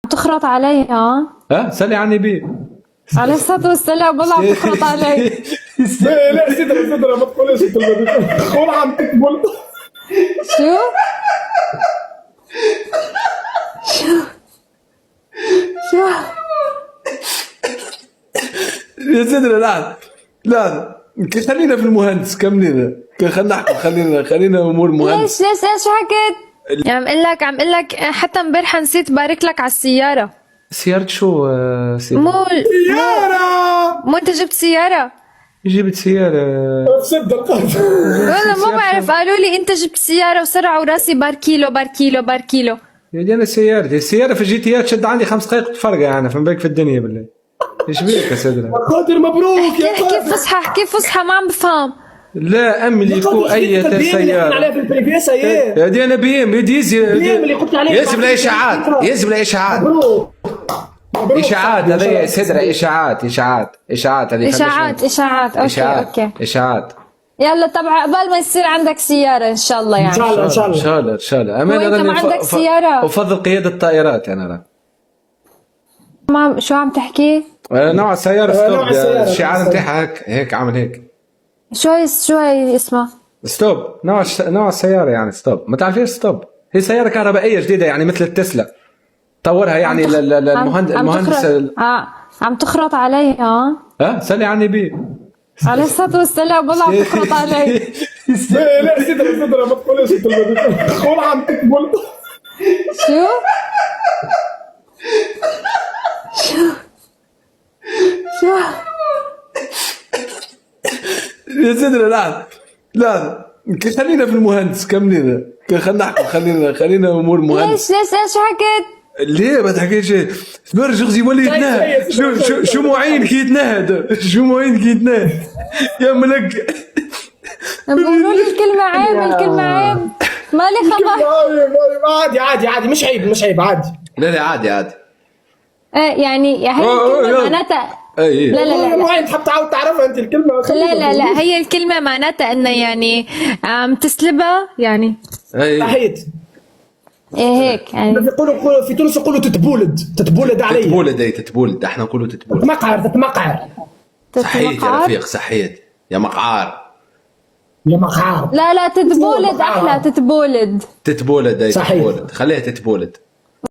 تخرط علي ها؟ صلي على النبي. عليه الصلاة والسلام. والله عم تخرط علي. لا سدرة ما تقولش قول عم تقبل. شو؟ شو؟ يا سيدنا لا خلينا في المهندس كملينا. خلينا نحكي خلينا امور المهندس. ليش ايش حكيت؟ عم اقول لك حتى امبارح نسيت بارك لك على السيارة. سيارة شو سيارة؟ سيارة. مو انت جبت سيارة؟ جبت سيارة. تصدق والله ما بعرف، قالوا لي انت جبت سيارة وسرعوا راسي باركيلو. يا دي انا سيارتي السيارة في الجي تشد عندي 5 دقائق تفرقع يعني فما بالك في الدنيا بالله. ايش بيك يا سيدنا؟ قادر مبروك يا احكي فصحى ما عم بفهم. لا املك اي سيارة. يا دي انا بيم يجب الاشاعات اشاعات هذه سدرة اشاعات هذه اوكي اشاعات. يلا طبعا قبل ما يصير عندك سيارة ان شاء الله يعني. ان شاء الله وانت ما عندك سيارة. افضل قيادة الطائرات انا. ما شو عم تحكي؟ نوع السيارة ستوب. الشعار نتاعها هيك عامل هيك. شو هي اسمها؟ ستوب. نوع السيارة يعني ستوب. ما تعرفيش ستوب؟ هي سيارة كهربائية جديدة يعني مثل التسلا. طورها يعني المهندس. عم تخرط علي ها؟ سلي على النبي. عليه الصلاة والسلام. والله عم تخرط علي. لا سدرة ما تقولش قول عم تقبل. شو؟ يا سيدنا لا خلينا في المهندس كملينا. خلينا نحكي خلينا امور المهندس. ليش ايش حكيت؟ ليه ما تحكيش؟ برج غزي ولا يتنهد. شو معينك يتنهد. يا ملك. بيقولوا لي الكلمة عيب. مالي خبر. عادي مش عيب عادي. لا عادي. يعني هي الكلمة معناتها. لا ما انت حتى تعود تعرفها انت الكلمة. لا هي الكلمة معناتها انه يعني تسلبها يعني. صحيت. ايه هيك يعني. يقولوا في تونس يقولوا تتبولد علي. تتبولد احنا نقولوا تتبولد. تتمقعر. صحيت يا رفيق صحيت يا مقعار. لا تتبولد احلى. تتبولد صحيح. خليها تتبولد.